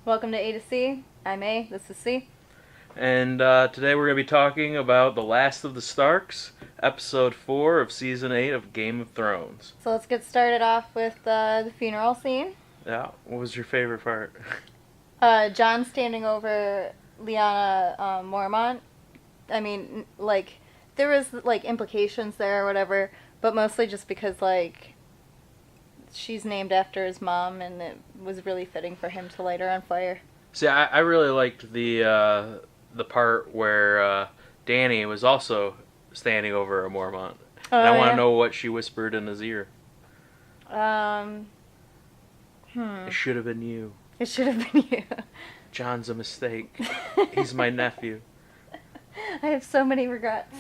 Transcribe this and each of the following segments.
Welcome to A2C. I'm A. This is C. And today we're going to be talking about The Last of the Starks, Episode 4 of Season 8 of Game of Thrones. So let's get started off with the funeral scene. Yeah, what was your favorite part? Jon standing over Lyanna Mormont. I mean, there was, implications there or whatever, but mostly just because, she's named after his mom, and it was really fitting for him to light her on fire. See, I really liked the part where Dany was also standing over a Mormont. And I want to know what she whispered in his ear. It should have been you. It should have been you. John's a mistake. He's my nephew. I have so many regrets.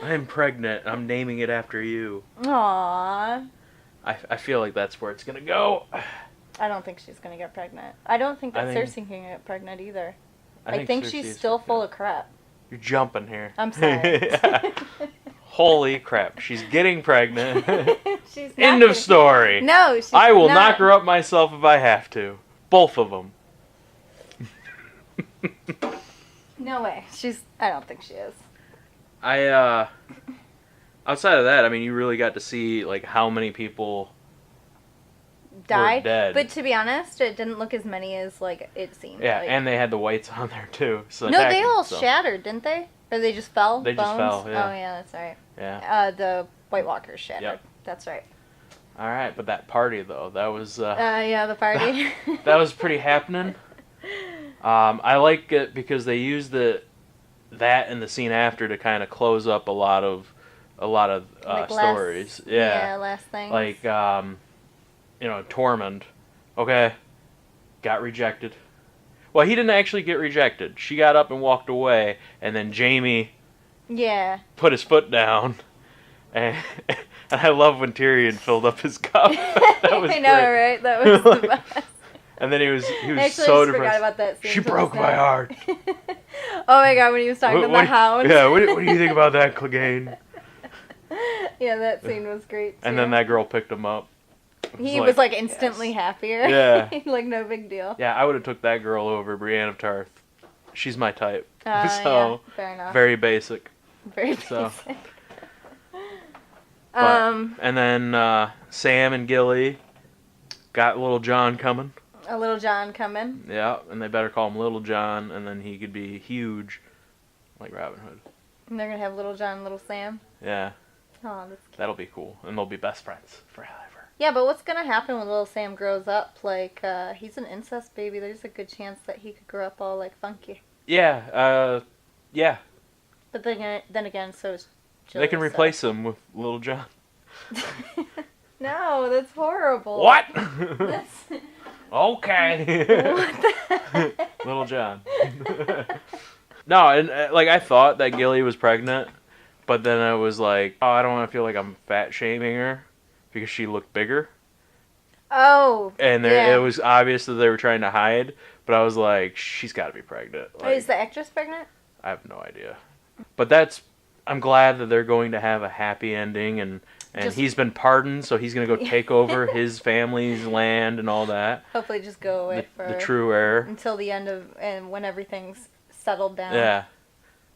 I'm pregnant. I'm naming it after you. Aww. I feel like that's where it's going to go. I don't think she's going to get pregnant. I don't think that Cersei can get pregnant either. I think she's still full of crap. You're jumping here. I'm sorry. Holy crap. She's getting pregnant. She's End of story. No, she's I will not. knock her up myself if I have to. Both of them. No way. I don't think she is. Outside of that, I mean, you really got to see, how many people died. were dead. But to be honest, it didn't look as many as, it seemed. Yeah, and they had the whites on there, too. So no, they all shattered, didn't they? Or they just fell? They Bones? just fell, yeah. Oh, yeah, that's right. Yeah. The White Walkers shattered. Yep. That's right. All right, but that party, though, that was... yeah, the party. That was pretty happening. I like it because they used that and the scene after to kind of close up a lot of stories. Yeah, last things. Tormund. Okay, got rejected. Well, he didn't actually get rejected. She got up and walked away, and then Jaime put his foot down. And I love when Tyrion filled up his cup. That was I know, great. right? That was the best. And then he was I so just forgot about that scene. She broke my heart. Oh my god, when he was talking to the Hound. Yeah, what do you think about that, Clegane? Yeah, that scene was great too. And then that girl picked him up. He was instantly happier. Yeah. No big deal. Yeah, I would have took that girl over Brienne of Tarth. She's my type. Yeah, fair enough. Very basic. Very basic. So. And then Sam and Gilly got Little John coming. A Little John coming. Yeah, and they better call him Little John, and then he could be huge, like Robin Hood. And they're going to have Little John and Little Sam? Yeah. Oh, that's cute. That'll be cool. And they'll be best friends forever. Yeah, but what's going to happen when Little Sam grows up? He's an incest baby. There's a good chance that he could grow up all, funky. Yeah, yeah. But then again, so is Jill. They can replace him with Little John. No, that's horrible. What? That's... Okay. What the heck? Little John. No, and I thought that Gilly was pregnant, but then I was like, oh, I don't want to feel like I'm fat shaming her because she looked bigger. Oh. And it was obvious that they were trying to hide, but I was like, she's got to be pregnant. Is the actress pregnant? I have no idea. But I'm glad that they're going to have a happy ending, and he's been pardoned, so he's going to go take over his family's land and all that. Hopefully just go away for the true heir. Until the end and when everything's settled down. Yeah.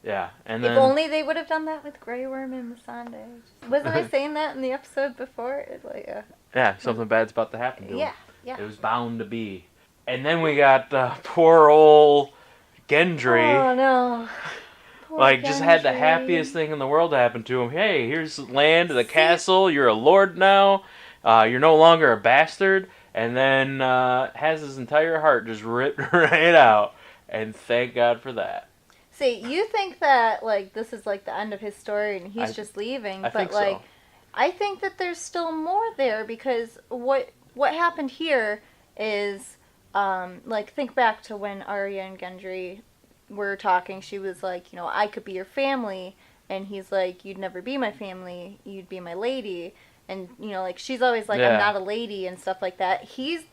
Yeah. And if only they would have done that with Grey Worm and Missandei. Wasn't I saying that in the episode before? Yeah, something bad's about to happen to him. Yeah. It was bound to be. And then we got poor old Gendry. Oh, no. Just had the happiest thing in the world happen to him. Hey, here's land, the castle. You're a lord now. You're no longer a bastard. And then has his entire heart just ripped right out. And thank God for that. See, you think that this is the end of his story and he's just leaving, I think so. I think that there's still more there because what happened here is think back to when Arya and Gendry were talking. She was like, I could be your family, and he's like, you'd never be my family, you'd be my lady. And she's always like, I'm not a lady and stuff like that. He's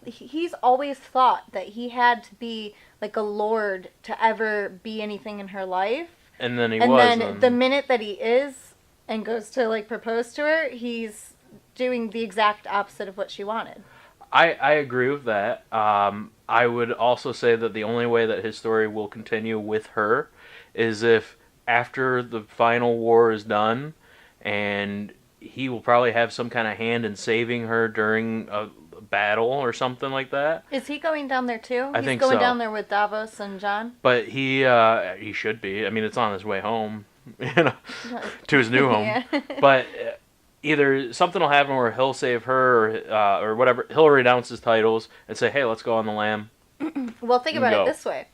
always thought that he had to be a lord to ever be anything in her life. And then then the minute that he is and goes to propose to her, he's doing the exact opposite of what she wanted. I agree with that. I would also say that the only way that his story will continue with her is if after the final war is done, and he will probably have some kind of hand in saving her during a battle or something like that. Is he going down there too? I He's think going so. down there with Davos and Jon? But he should be. I mean, it's on his way home, to his new home. Yeah. But either something will happen where he'll save her, or whatever. He'll renounce his titles and say, "Hey, let's go on the lam." Well, think about Go. it this way: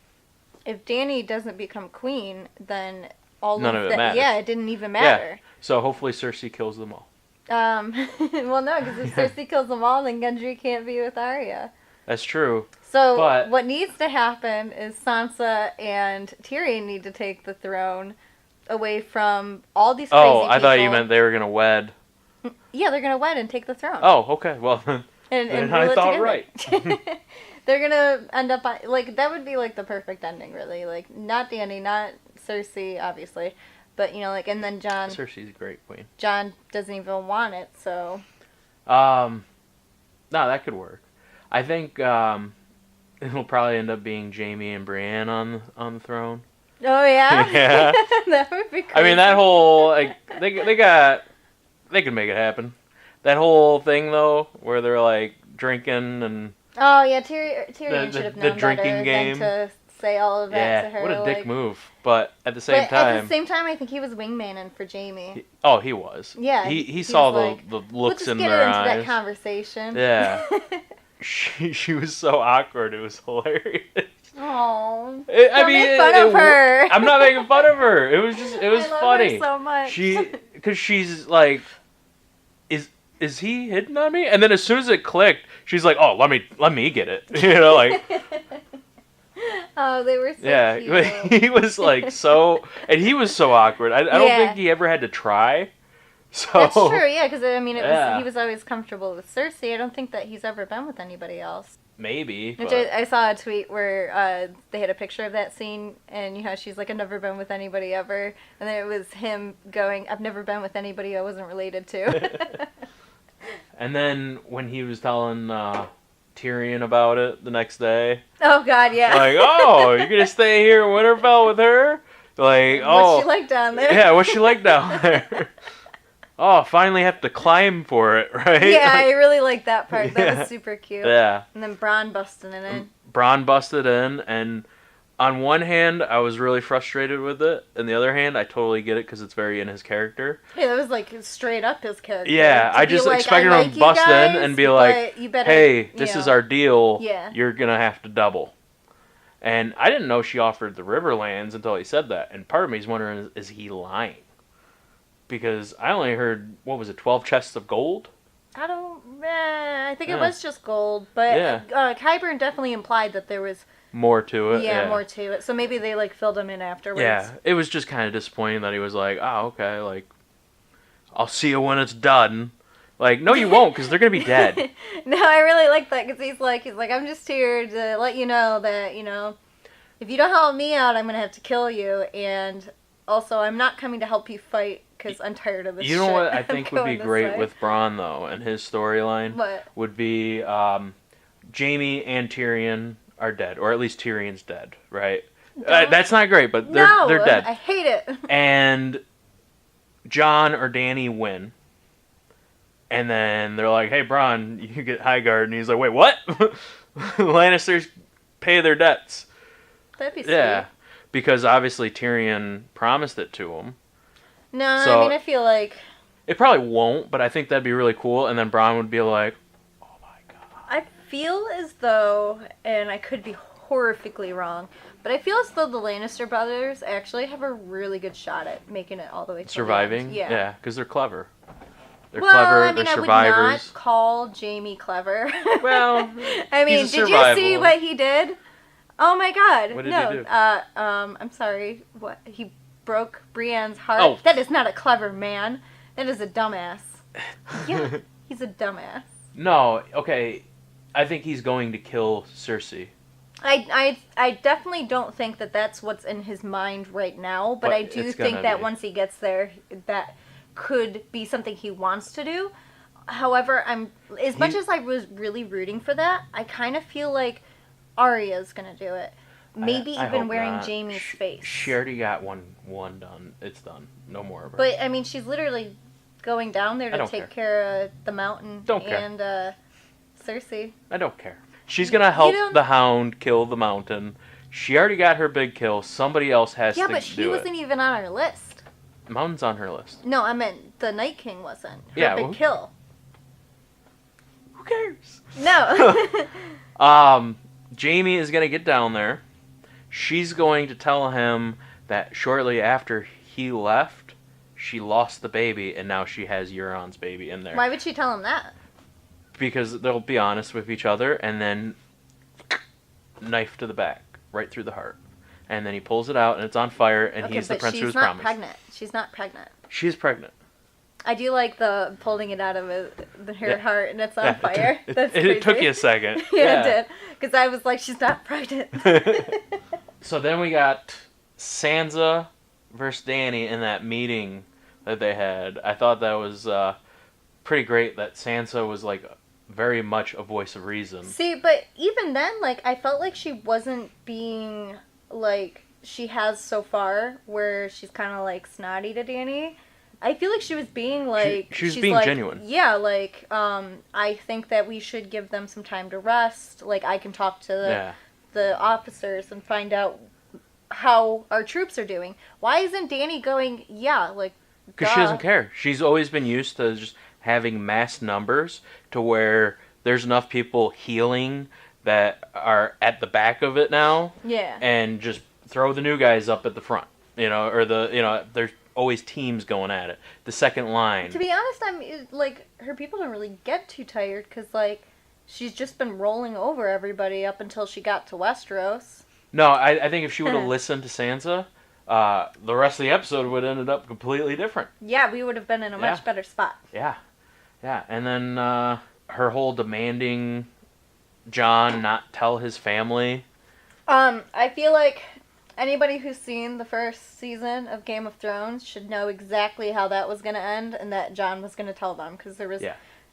if Dany doesn't become queen, then None of it matters. Yeah, it didn't even matter. Yeah. So hopefully Cersei kills them all. Well, no, because if Cersei kills them all, then Gendry can't be with Arya. That's true. So But what needs to happen is Sansa and Tyrion need to take the throne away from all these crazy people. I thought you meant they were gonna wed. Yeah, they're gonna wed and take the throne. Oh, okay. Well, and I rule it thought together. right. They're gonna end up like that would be like the perfect ending, really. Like not Dany, not Cersei, obviously, but you know, like and then Jon. Cersei's a great queen. Jon doesn't even want it, so. No, that could work. I think it'll probably end up being Jaime and Brienne on the throne. Oh yeah. Yeah. That would be. Crazy. I mean, that whole like they can make it happen. That whole thing though, where they're like drinking and. Oh yeah, Tyrion should have known the drinking better game. than to say all of that to her. What a dick like, move! But at the same At time, the same time, I think he was wingmaning for Jaime. he was. Yeah, he saw was the like, looks in Let's their just get her into eyes. that conversation. Yeah. She was so awkward. It was hilarious. Oh, Make fun of her. I'm not making fun of her. It was I love funny. her so much. Because she's like, is he hitting on me? And then as soon as it clicked, she's like, oh, let me get it. You know, like. Oh, they were so cute. He was like so, and he was so awkward. I don't think he ever had to try. So that's true, yeah. Because I mean, Yeah. he was always comfortable with Cersei. I don't think that he's ever been with anybody else. maybe. Which But I saw a tweet where they had a picture of that scene, and you know she's like, "I've never been with anybody ever," and then it was him going, "I've never been with anybody I wasn't related to." And then when he was telling Tyrion about it the next day, Oh God, yeah. like, oh, you're gonna stay here in Winterfell with her? Like, oh, What's she like down there? yeah, what's she like down there? Oh, finally have to climb for it, right? Yeah, I really like that part. That was super cute. Yeah. And then Bronn busting it in. Bronn busted in, and on one hand, I was really frustrated with it, and the other hand, I totally get it because it's very in his character. Yeah, that was like straight up his character. Yeah, I just expected him to bust in and be like, you better, hey, this is our deal. Yeah. You're going to have to double. And I didn't know she offered the Riverlands until he said that. And part of me is wondering, is he lying? Because I only heard, 12 chests of gold? I think it was just gold. But Qyburn definitely implied that there was more to it. Yeah, more to it. So maybe they like filled him in afterwards. Yeah, it was just kind of disappointing that he was like, oh, okay, like, I'll see you when it's done. Like, no, you won't, because they're going to be dead. No, I really like that, because he's like, I'm just here to let you know that, you know, if you don't help me out, I'm going to have to kill you, and also, I'm not coming to help you fight, because I'm tired of this shit. You know what I think would be great way. with Bronn, though, and his storyline? What? Would be Jaime and Tyrion are dead, or at least Tyrion's dead, right? That's not great, but they're dead. I hate it. And Jon or Dany win. And then they're like, hey, Bronn, you get Highgarden. And he's like, wait, what? Lannisters pay their debts. That'd be sweet. Yeah, because obviously Tyrion promised it to him. No, So, I mean, I feel like... It probably won't, but I think that'd be really cool. And then Bronn would be like, oh my god. I feel as though, and I could be horrifically wrong, but I feel as though the Lannister brothers actually have a really good shot at making it all the way to Surviving? the end. Yeah. Because they're clever. They're well, clever, I mean, they're I would survivors. not call Jamie clever. Well, I mean, he's a did you see survival. what he did? Oh my god. What did no, he do? I'm sorry. What? He broke Brienne's heart? Oh. That is not a clever man. That is a dumbass. Yeah, he's a dumbass. No, okay. I think he's going to kill Cersei. I definitely don't think that that's what's in his mind right now, but I do think that once he gets there, that could be something he wants to do. However, much as I was really rooting for that, I kind of feel like Arya's gonna do it. Maybe I even hope wearing not. Jaime's face. She already got one done. It's done. No more of her. But, I mean, she's literally going down there to take care of the mountain and Cersei. I don't care. She's going to help the Hound kill the mountain. She already got her big kill. Somebody else has to do it. Yeah, but she wasn't even on our list. Mountain's on her list. No, I meant the Night King wasn't. Her big kill. Who cares? No. Jaime is going to get down there. She's going to tell him that shortly after he left, she lost the baby, and now she has Euron's baby in there. Why would she tell him that? Because they'll be honest with each other, and then knife to the back, right through the heart. And then he pulls it out, and it's on fire, and he's the prince who was promised. She's not pregnant. She's pregnant. I do like the pulling it out of her heart, and it's on fire. That's crazy. It took you a second. Yeah, it did. Because I was like, she's not pregnant. So then we got Sansa versus Dany in that meeting that they had. I thought that was pretty great that Sansa was like very much a voice of reason. See, but even then, like, I felt like she wasn't being like she has so far, where she's kind of like snotty to Dany. I feel like she was being like she was being like, genuine. Yeah, like I think that we should give them some time to rest. Like, I can talk to the officers and find out how our troops are doing. Why isn't Dany going? Yeah, like, because she doesn't care. She's always been used to just having mass numbers to where there's enough people healing that are at the back of it now. Yeah, and just throw the new guys up at the front. Or there's always teams going at it. The second line. To be honest, I'm like, her people don't really get too tired because like she's just been rolling over everybody up until she got to Westeros. No, I think if she would have listened to Sansa, the rest of the episode would have ended up completely different. Yeah, we would have been in a much better spot. Yeah, and then her whole demanding Jon not tell his family. I feel like anybody who's seen the first season of Game of Thrones should know exactly how that was going to end and that Jon was going to tell them, because there was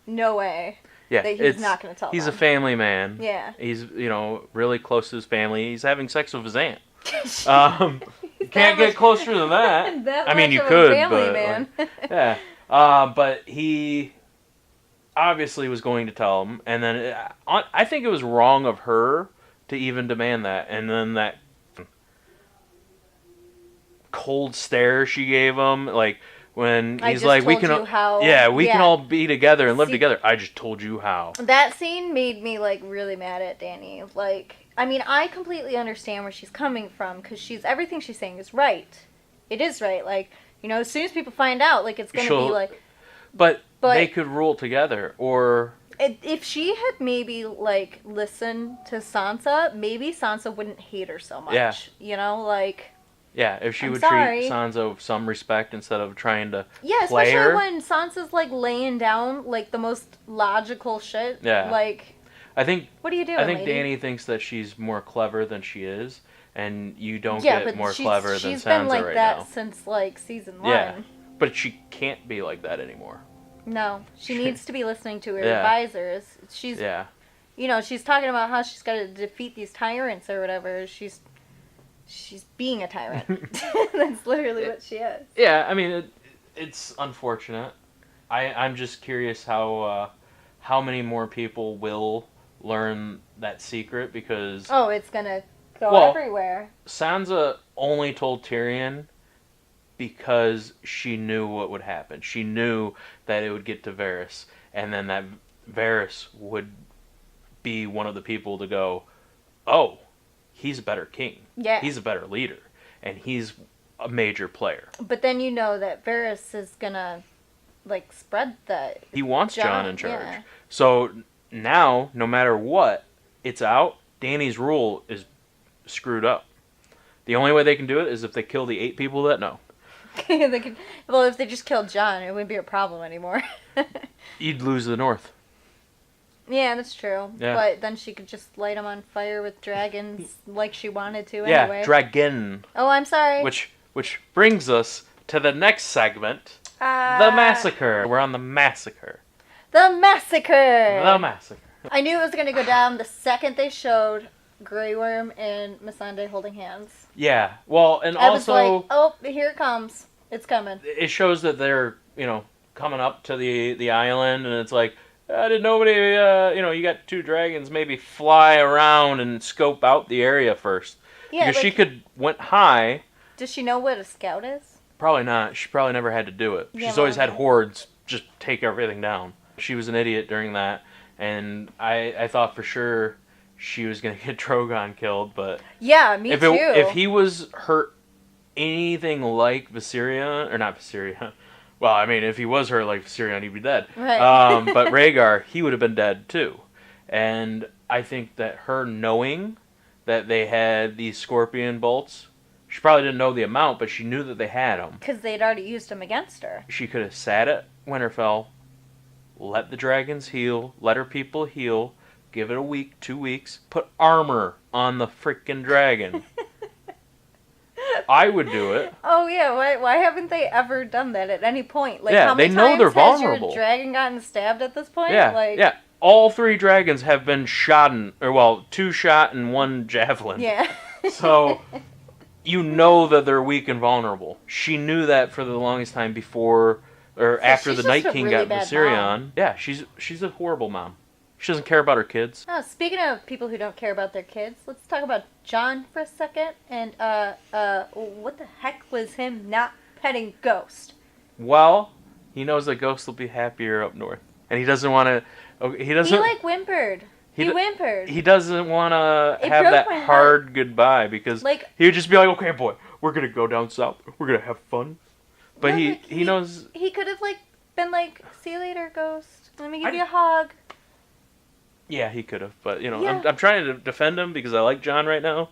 no way that he was not going to tell them. He's a family man. Yeah. He's, really close to his family. He's having sex with his aunt. You can't get closer than that. I mean, you could, but man. yeah. But he obviously was going to tell him, and then I think it was wrong of her to even demand that, and then that cold stare she gave him, like when he's like, "We can, can all be together and live together." I just told you how. That scene made me like really mad at Dany. Like, I mean, I completely understand where she's coming from, because everything she's saying is right. It is right. Like, as soon as people find out, like, it's gonna be like. But they could rule together, or. If she had maybe like listened to Sansa, maybe Sansa wouldn't hate her so much. Yeah. Like. Yeah, if she would treat Sansa with some respect instead of trying to play her. Especially when Sansa's like laying down like the most logical shit. Yeah. Like, I think. What are you doing, I think lady? Dany thinks that she's more clever than she is, and you don't get more clever than Sansa right now. She's been like that since like season 1. Yeah, but she can't be like that anymore. No, she needs to be listening to her advisors. She's she's talking about how she's got to defeat these tyrants or whatever. She's being a tyrant. That's literally what she is. Yeah, I mean, it's unfortunate. I'm just curious how many more people will learn that secret, because... Oh, it's gonna go everywhere. Sansa only told Tyrion because she knew what would happen. She knew that it would get to Varys, and then that Varys would be one of the people to go, oh, he's a better king. Yeah. He's a better leader. And he's a major player. But then you know that Varys is gonna, like, spread that. He wants Jon in charge. Yeah. So now, no matter what, it's out. Dany's rule is screwed up. The only way they can do it is if they kill the 8 people that know. If they just killed Jon, it wouldn't be a problem anymore. You'd lose the North. Yeah, that's true. Yeah. But then she could just light them on fire with dragons like she wanted to anyway. Yeah, dragon. Oh, I'm sorry. Which brings us to the next segment, the Massacre. We're on the Massacre. The Massacre! The Massacre. I knew it was going to go down the second they showed Grey Worm and Missandei holding hands. Yeah. Well, and I also... was like, oh, here it comes. It's coming. It shows that they're, coming up to the island, and it's like, did nobody, you got 2 dragons, maybe fly around and scope out the area first. Yeah, because she went high. Does she know what a scout is? Probably not. She probably never had to do it. Yeah, She's always had hordes just take everything down. She was an idiot during that, and I thought for sure she was going to get Drogon killed, but... Yeah, me too. If he was hurt anything like Viserion, or not Viserion... Well, I mean, if he was hurt like Viserion, he'd be dead. Right. But Rhaegar, he would have been dead too. And I think that her knowing that they had these scorpion bolts, she probably didn't know the amount, but she knew that they had them. Because they'd already used them against her. She could have sat at Winterfell, let the dragons heal, let her people heal, give it a week, 2 weeks, put armor on the freaking dragon. I would do it. Oh yeah, why haven't they ever done that at any point? Like, yeah, how many they know times they're has vulnerable. your dragon gotten stabbed at this point? Yeah, all 3 dragons have been shot, 2 shot and 1 javelin. Yeah. So, you know that they're weak and vulnerable. She knew that for the longest time before, or after the Night King got Viserion. Yeah, she's a horrible mom. She doesn't care about her kids. Oh, speaking of people who don't care about their kids, let's talk about Jon for a second. And, what the heck was him not petting Ghost? Well, he knows that Ghost will be happier up north. And he doesn't want to... He whimpered. He whimpered. He doesn't want to have that hard goodbye because he would just be like, okay, boy, we're going to go down south. We're going to have fun. But no, he knows... He could have, been like, see you later, Ghost. Let me give you a hug. Yeah, he could have, but I'm trying to defend him because I like Jon right now.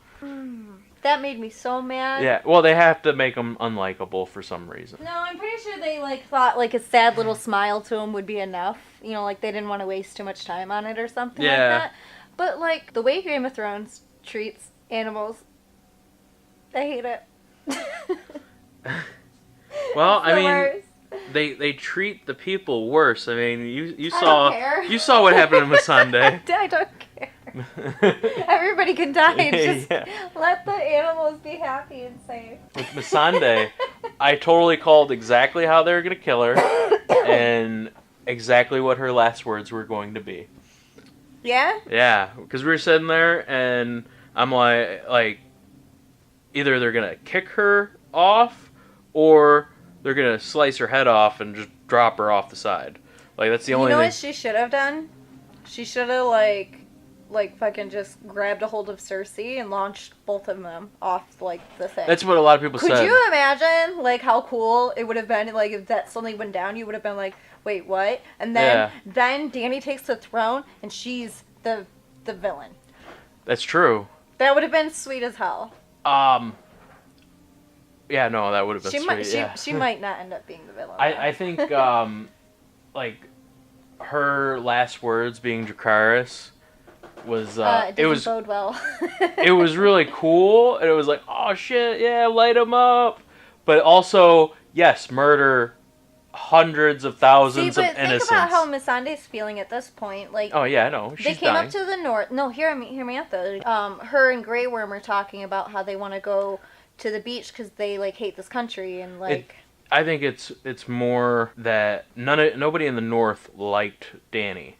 That made me so mad. Yeah, well, they have to make him unlikable for some reason. No, I'm pretty sure they thought a sad little smile to him would be enough. They didn't want to waste too much time on it or something like that. But the way Game of Thrones treats animals, I hate it. Well, I mean. They treat the people worse. I mean, you saw what happened to Missandei. I don't care. Everybody can die. Just let the animals be happy and safe. With Missandei, I totally called exactly how they were going to kill her and exactly what her last words were going to be. Yeah? Yeah, because we were sitting there and I'm like either they're going to kick her off or they're going to slice her head off and just drop her off the side. That's the only thing. You know what she should have done? She should have, fucking just grabbed a hold of Cersei and launched both of them off, the thing. That's what a lot of people said. Could you imagine, how cool it would have been, if that suddenly went down? You would have been like, wait, what? And then Dany takes the throne, and she's the villain. That's true. That would have been sweet as hell. Yeah, no, that would have been sweet. She might not end up being the villain. I think, her last words being Dracarys was, it was bode well. It was really cool, and it was like, oh shit, yeah, light them up. But also, yes, murder hundreds of thousands of innocents. Think about how Missandei's feeling at this point. Oh yeah, I know. They came up to the north. No, hear me out though. Her and Grey Worm are talking about how they want to go to the beach because they hate this country and I think it's more that nobody in the north liked Dany,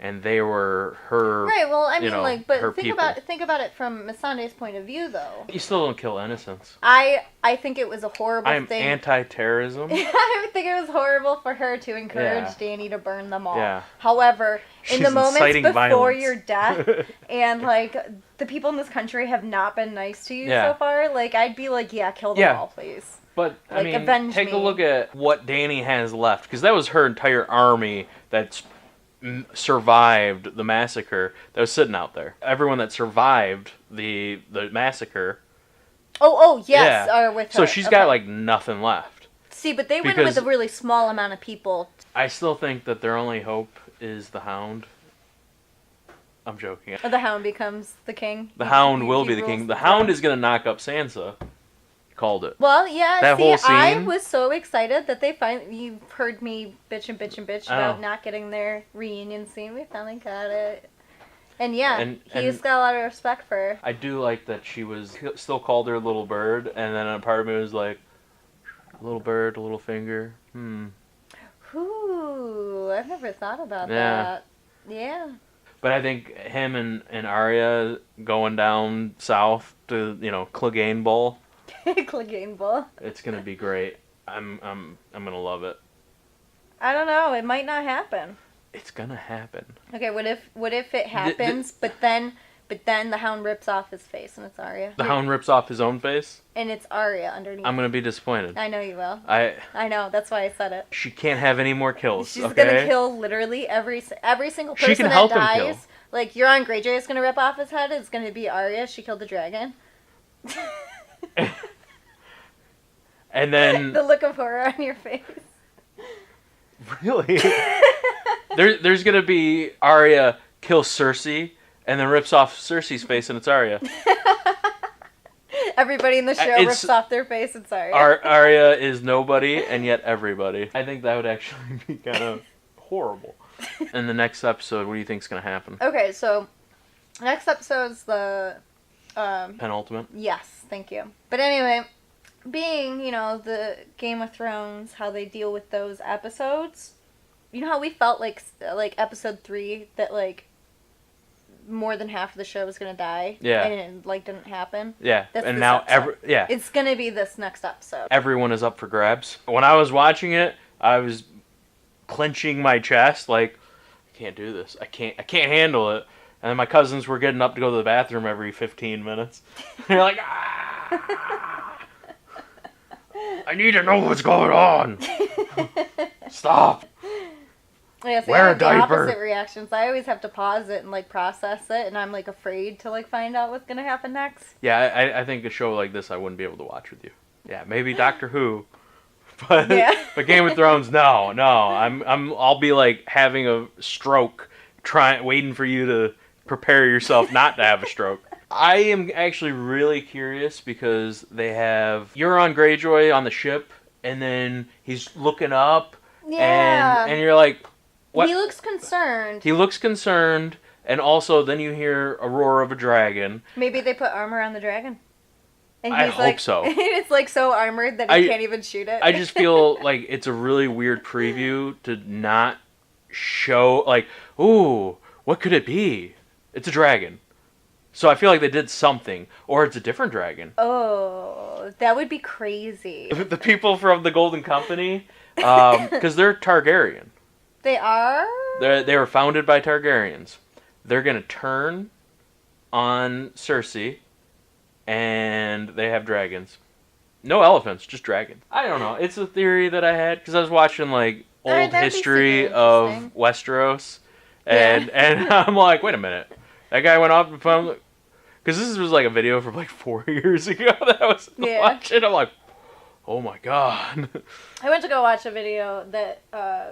and they were her. Right. Well, I mean, but think about it from Missandei's point of view, though. You still don't kill innocents. I think it was a horrible thing. I'm anti-terrorism. I think it was horrible for her to encourage Dany to burn them all. Yeah. However, in the moments before violence. your death, and the people in this country have not been nice to you so far, I'd be like, kill them all, please. But, I mean, take a look at what Dany has left, because that was her entire army that's survived the massacre that was sitting out there. Everyone that survived the massacre. Yes, are with her. So she's got, nothing left. See, but they went with a really small amount of people. I still think that their only hope is the Hound. I'm joking. The Hound becomes the king? The Hound will be the king. The Hound is going to knock up Sansa. called it. Well, yeah, that whole scene, I was so excited that they finally, you heard me bitch about not getting their reunion scene. We finally got it. And yeah, he's got a lot of respect for her. I do like that she was still called her little bird, and then a part of me was like, little bird, little finger. Ooh, I've never thought about that. Yeah. But I think him and Arya going down south to Clegane Bowl. Clegane Bowl. It's gonna be great. I'm gonna love it. I don't know. It might not happen. It's gonna happen. Okay, what if it happens, but then the Hound rips off his face and it's Arya? The Hound rips off his own face? And it's Arya underneath. I'm gonna be disappointed. I know you will. I know, that's why I said it. She can't have any more kills. She's gonna kill literally every single person she can help that dies. Him kill. Like, Euron Greyjoy is gonna rip off his head, it's gonna be Arya, she killed the dragon. And then... the look of horror on your face. Really? There's gonna be Arya kill Cersei, and then rips off Cersei's face, and it's Arya. Everybody in the show rips off their face, it's Arya. Arya is nobody, and yet everybody. I think that would actually be kind of horrible. In the next episode, what do you think's gonna happen? Okay, so next episode's the penultimate. Yes, thank you. But anyway, being the Game of Thrones, how they deal with those episodes. You know how we felt like episode 3 that like more than half of the show was gonna die. Yeah. And it didn't happen. Yeah. And now it's gonna be this next episode. Everyone is up for grabs. When I was watching it, I was clenching my chest like, I can't do this. I can't handle it. And then my cousins were getting up to go to the bathroom every 15 minutes. They're like, ah! I need to know what's going on. Stop. Yes, I have the opposite reactions. I always have to pause it and process it, and I'm afraid to find out what's gonna happen next. Yeah, I think a show like this I wouldn't be able to watch with you. Yeah, maybe Doctor Who, but Game of Thrones, no. I'll be having a stroke, waiting for you to prepare yourself not to have a stroke. I am actually really curious because they have Euron Greyjoy on the ship, and then he's looking up, and you're like, what? He looks concerned. He looks concerned, and also then you hear a roar of a dragon. Maybe they put armor on the dragon. And I hope so. It's so armored that he can't even shoot it. I just feel like it's a really weird preview to not show, ooh, what could it be? It's a dragon. So I feel like they did something. Or it's a different dragon. Oh, that would be crazy. The people from the Golden Company, because they're Targaryen. They are? They were founded by Targaryens. They're going to turn on Cersei, and they have dragons. No elephants, just dragons. I don't know. It's a theory that I had, because I was watching, old history of Westeros, and I'm like, wait a minute. That guy went off and found... Because this was a video from 4 years ago that I was watching. I'm like, oh my god. I went to go watch a video that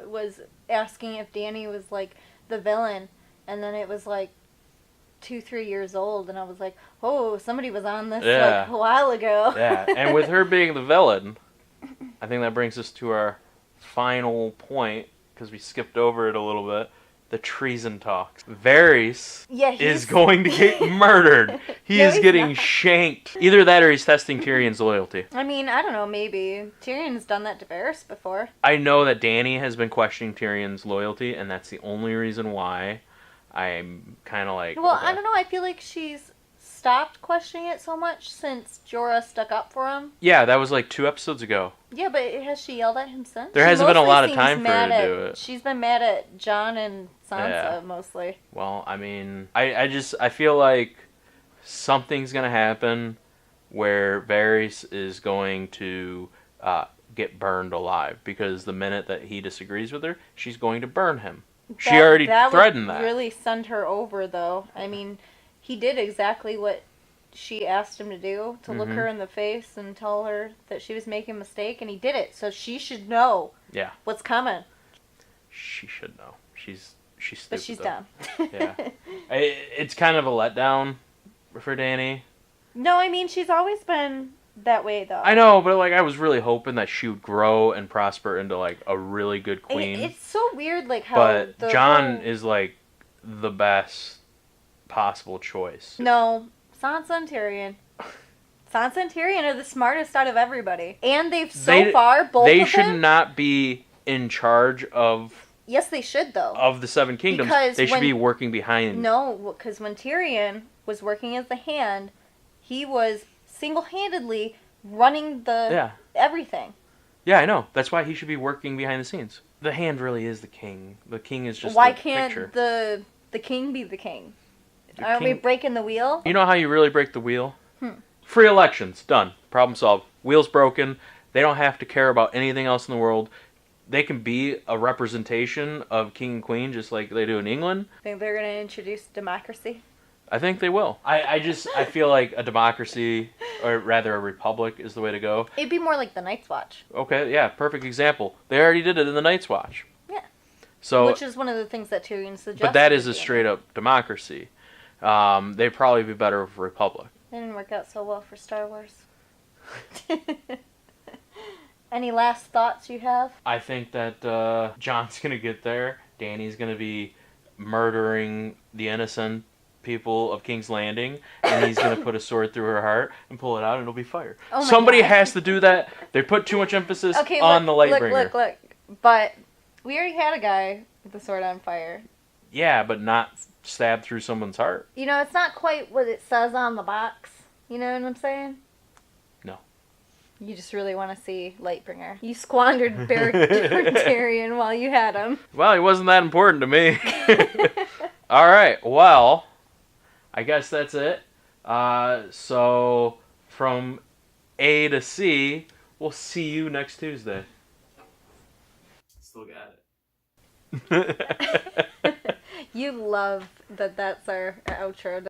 was asking if Dany was the villain, and then it was 2-3 years old, and I was like, oh, somebody was on this a while ago. Yeah, and with her being the villain, I think that brings us to our final point, because we skipped over it a little bit. The treason talks. Varys is going to get murdered. He is getting shanked. Either that or he's testing Tyrion's loyalty. I mean, I don't know, maybe. Tyrion's done that to Varys before. I know that Dany has been questioning Tyrion's loyalty, and that's the only reason why I'm kind of Well, okay. I don't know. I feel like she's stopped questioning it so much since Jorah stuck up for him. Yeah, that was 2 episodes ago. Yeah, but has she yelled at him since? There hasn't been a lot of time for her to do it. She's been mad at Jon and Sansa mostly. Well, I mean, I feel like something's going to happen where Varys is going to get burned alive, because the minute that he disagrees with her, she's going to burn him. She already threatened that. That would really send her over, though. I mean, he did exactly what she asked him to do, to look her in the face and tell her that she was making a mistake, and he did it. So she should know what's coming. She should know. She's stupid. But she's dumb. Yeah. It's kind of a letdown for Dany. No, I mean, she's always been that way, though. I know, but like I was really hoping that she would grow and prosper into like a really good queen. It's so weird, like how. But Jon is like the best possible choice. No, Sansa and Tyrion. Sansa and Tyrion are the smartest out of everybody, and both of them. They should not be in charge of. Yes, they should though. Of the Seven Kingdoms, because they should be working behind. No, because when Tyrion was working as the Hand, he was single-handedly running everything. Yeah, I know. That's why he should be working behind the scenes. The Hand really is the king. The king is just. Why the can't picture. the king be the king? Aren't we breaking the wheel? You know how you really break the wheel? Free elections, done. Problem solved. Wheel's broken. They don't have to care about anything else in the world. They can be a representation of king and queen just like they do in England. Think they're going to introduce democracy? I think they will. I feel like a democracy, or rather a republic, is the way to go. It'd be more like the Night's Watch. Okay, yeah, perfect example. They already did it in the Night's Watch. Yeah. So, which is one of the things that Tyrion suggested. But that is a straight up democracy. They'd probably be better with a republic. It didn't work out so well for Star Wars. Any last thoughts you have? I think that Jon's going to get there. Dany's going to be murdering the innocent people of King's Landing, and he's going to put a sword through her heart and pull it out, and it'll be fire. Oh Somebody has to do that. They put too much emphasis on the Lightbringer. Look. But we already had a guy with the sword on fire. Yeah, but not stabbed through someone's heart. You know, it's not quite what it says on the box. You know what I'm saying? No. You just really want to see Lightbringer. You squandered Tyrion while you had him. Well, he wasn't that important to me. All right, well, I guess that's it. So, from A to C, we'll see you next Tuesday. Still got it. You love that that's our outro.